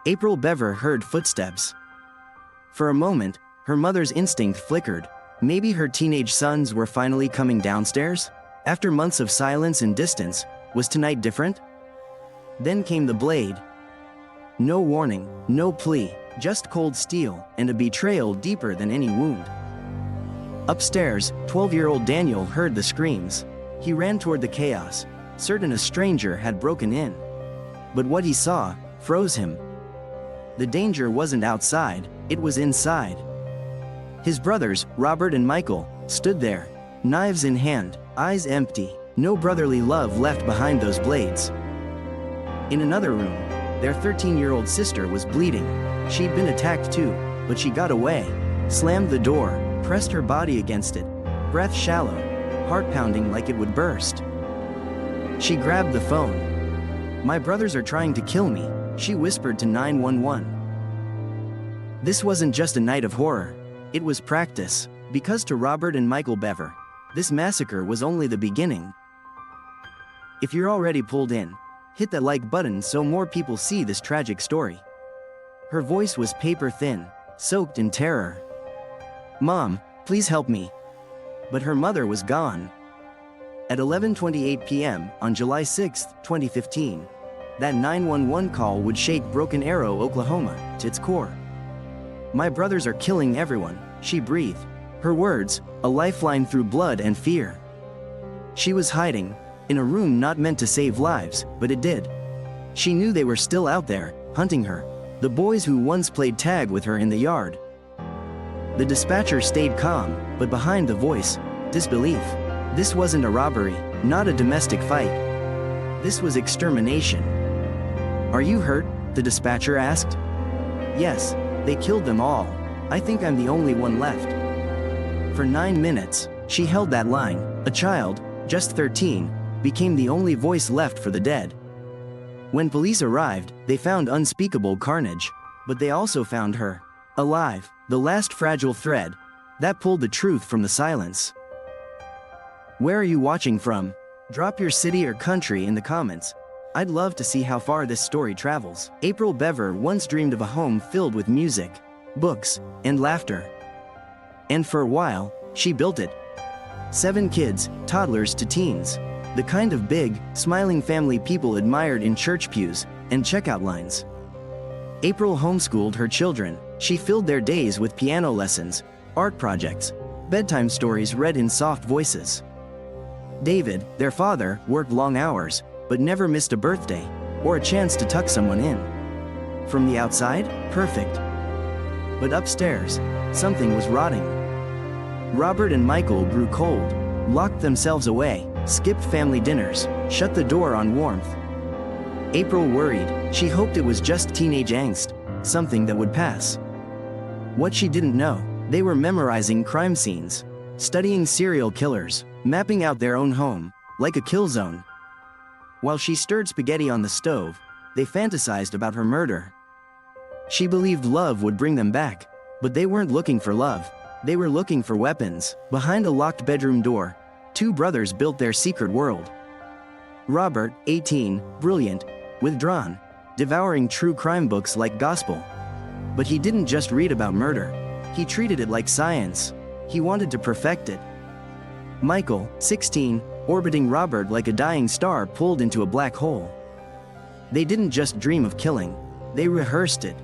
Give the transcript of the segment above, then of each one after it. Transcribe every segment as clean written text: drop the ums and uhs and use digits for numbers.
April Bever heard footsteps. For a moment, her mother's instinct flickered. Maybe her teenage sons were finally coming downstairs? After months of silence and distance, was tonight different? Then came the blade. No warning, no plea, just cold steel and a betrayal deeper than any wound. Upstairs, 12-year-old Daniel heard the screams. He ran toward the chaos, certain a stranger had broken in. But what he saw froze him. The danger wasn't outside, it was inside. His brothers, Robert and Michael, stood there, knives in hand, eyes empty, no brotherly love left behind those blades. In another room, their 13-year-old sister was bleeding. She'd been attacked too, but she got away, slammed the door, pressed her body against it, breath shallow, heart pounding like it would burst. She grabbed the phone. "My brothers are trying to kill me," she whispered to 911. This wasn't just a night of horror. It was practice, because to Robert and Michael Bever, this massacre was only the beginning. If you're already pulled in, hit that like button so more people see this tragic story. Her voice was paper thin, soaked in terror. "Mom, please help me." But her mother was gone. At 11:28 p.m. on July 6, 2015, that 911 call would shake Broken Arrow, Oklahoma, to its core. "My brothers are killing everyone," she breathed, her words a lifeline through blood and fear. She was hiding, in a room not meant to save lives, but it did. She knew they were still out there, hunting her, the boys who once played tag with her in the yard. The dispatcher stayed calm, but behind the voice, disbelief. This wasn't a robbery, not a domestic fight. This was extermination. "Are you hurt?" the dispatcher asked. "Yes, they killed them all. I think I'm the only one left." For 9 minutes, she held that line. A child, just 13, became the only voice left for the dead. When police arrived, they found unspeakable carnage, but they also found her, alive, the last fragile thread that pulled the truth from the silence. Where are you watching from? Drop your city or country in the comments. I'd love to see how far this story travels. April Bever once dreamed of a home filled with music, books, and laughter. And for a while, she built it. 7 kids, toddlers to teens. The kind of big, smiling family people admired in church pews and checkout lines. April homeschooled her children. She filled their days with piano lessons, art projects, bedtime stories read in soft voices. David, their father, worked long hours, but never missed a birthday or a chance to tuck someone in. From the outside, perfect. But upstairs, something was rotting. Robert and Michael grew cold, locked themselves away, skipped family dinners, shut the door on warmth. April worried. She hoped it was just teenage angst, something that would pass. What she didn't know, they were memorizing crime scenes, studying serial killers, mapping out their own home, like a kill zone. While she stirred spaghetti on the stove, they fantasized about her murder. She believed love would bring them back, but they weren't looking for love. They were looking for weapons. Behind a locked bedroom door, 2 brothers built their secret world. Robert, 18, brilliant, withdrawn, devouring true crime books like gospel. But he didn't just read about murder. He treated it like science. He wanted to perfect it. Michael, 16, orbiting Robert like a dying star pulled into a black hole. They didn't just dream of killing, they rehearsed it.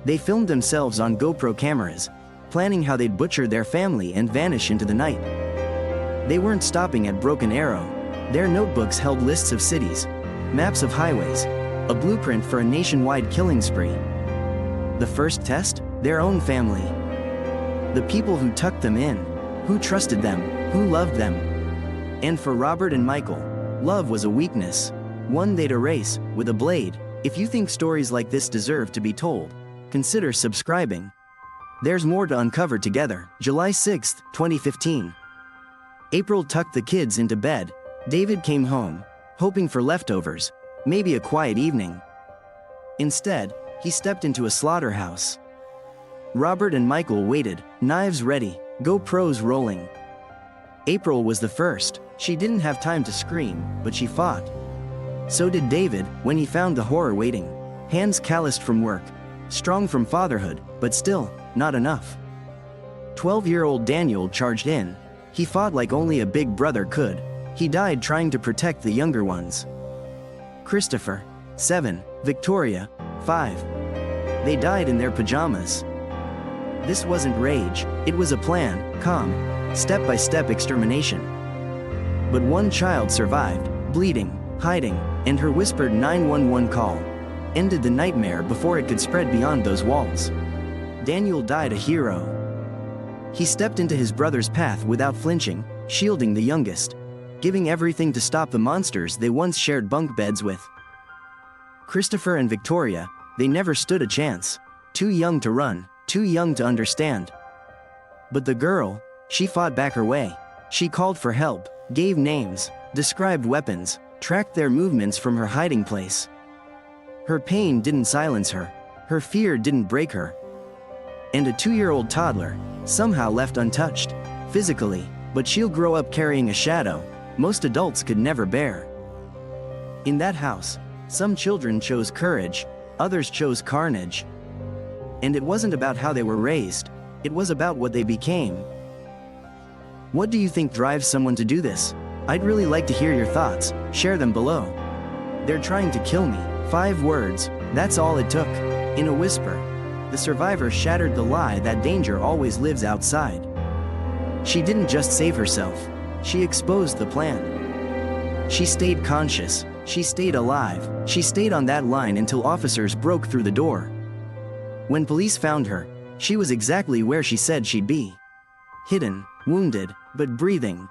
They filmed themselves on GoPro cameras, planning how they'd butcher their family and vanish into the night. They weren't stopping at Broken Arrow. Their notebooks held lists of cities, maps of highways, a blueprint for a nationwide killing spree. The first test? Their own family. The people who tucked them in, who trusted them, who loved them. And for Robert and Michael, love was a weakness, one they'd erase with a blade. If you think stories like this deserve to be told, consider subscribing. There's more to uncover together. July 6, 2015. April tucked the kids into bed. David came home, hoping for leftovers, maybe a quiet evening. Instead, he stepped into a slaughterhouse. Robert and Michael waited, knives ready, GoPros rolling. April was the first. She didn't have time to scream, but she fought. So did David when he found the horror waiting. hands calloused from work, strong from fatherhood, but still, not enough. 12-year-old Daniel charged in. He fought like only a big brother could. He died trying to protect the younger ones. Christopher, 7, Victoria, 5. They died in their pajamas. This wasn't rage, it was a plan, calm, step-by-step extermination. But one child survived, bleeding, hiding, and her whispered 911 call ended the nightmare before it could spread beyond those walls. Daniel died a hero. He stepped into his brother's path without flinching, shielding the youngest, giving everything to stop the monsters they once shared bunk beds with. Christopher and Victoria, they never stood a chance. Too young to run, too young to understand. But the girl, she fought back her way. She called for help, gave names, described weapons, tracked their movements from her hiding place. Her pain didn't silence her. Her fear didn't break her. And a 2-year-old toddler, somehow left untouched, physically, but she'll grow up carrying a shadow most adults could never bear. In that house, some children chose courage, others chose carnage. And it wasn't about how they were raised, it was about what they became. What do you think drives someone to do this? I'd really like to hear your thoughts, share them below. They're trying to kill me. 5 words, that's all it took. In a whisper, the survivor shattered the lie that danger always lives outside. She didn't just save herself, she exposed the plan. She stayed conscious, she stayed alive, she stayed on that line until officers broke through the door. When police found her, she was exactly where she said she'd be. Hidden, wounded, but breathing.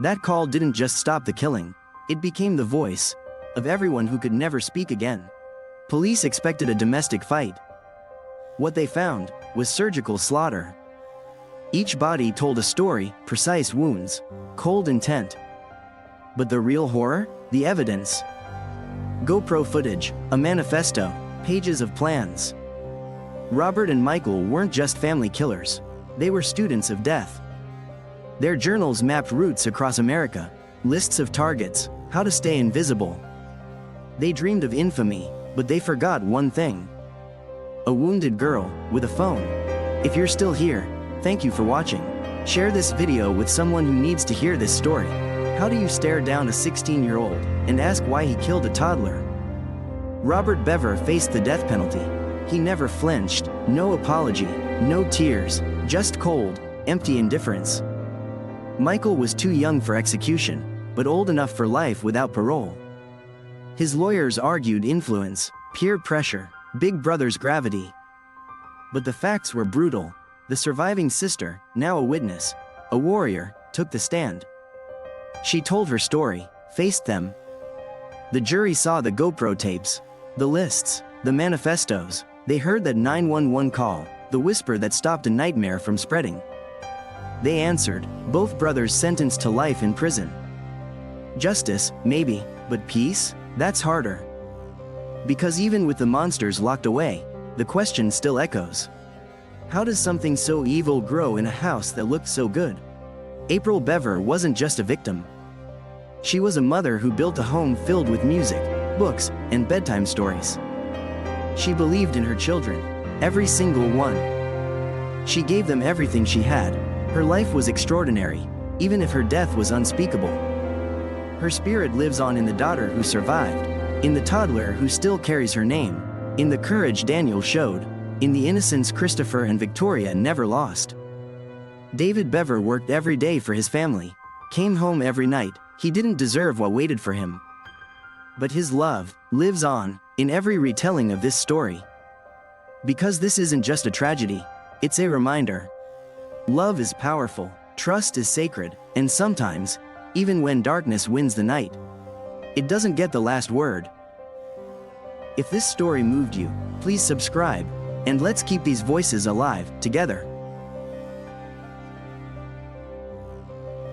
That call didn't just stop the killing, it became the voice of everyone who could never speak again. Police expected a domestic fight. What they found was surgical slaughter. Each body told a story, precise wounds, cold intent. But the real horror? The evidence. GoPro footage, a manifesto, pages of plans. Robert and Michael weren't just family killers, they were students of death. Their journals mapped routes across America, lists of targets, how to stay invisible. They dreamed of infamy, but they forgot one thing. A wounded girl, with a phone. If you're still here, thank you for watching. Share this video with someone who needs to hear this story. How do you stare down a 16-year-old and ask why he killed a toddler? Robert Bever faced the death penalty. He never flinched, no apology, no tears, just cold, empty indifference. Michael was too young for execution, but old enough for life without parole. His lawyers argued influence, peer pressure, Big Brother's gravity. But the facts were brutal. The surviving sister, now a witness, a warrior, took the stand. She told her story, faced them. The jury saw the GoPro tapes, the lists, the manifestos. They heard that 911 call, the whisper that stopped a nightmare from spreading. They answered, both brothers sentenced to life in prison. Justice, maybe, but peace? That's harder. Because even with the monsters locked away, the question still echoes. How does something so evil grow in a house that looked so good? April Bever wasn't just a victim. She was a mother who built a home filled with music, books, and bedtime stories. She believed in her children, every single one. She gave them everything she had. Her life was extraordinary, even if her death was unspeakable. Her spirit lives on in the daughter who survived, in the toddler who still carries her name, in the courage Daniel showed, in the innocence Christopher and Victoria never lost. David Bever worked every day for his family, came home every night. He didn't deserve what waited for him. But his love lives on in every retelling of this story. Because this isn't just a tragedy, it's a reminder. Love is powerful, trust is sacred, and sometimes, even when darkness wins the night, it doesn't get the last word. If this story moved you, please subscribe, and let's keep these voices alive, together.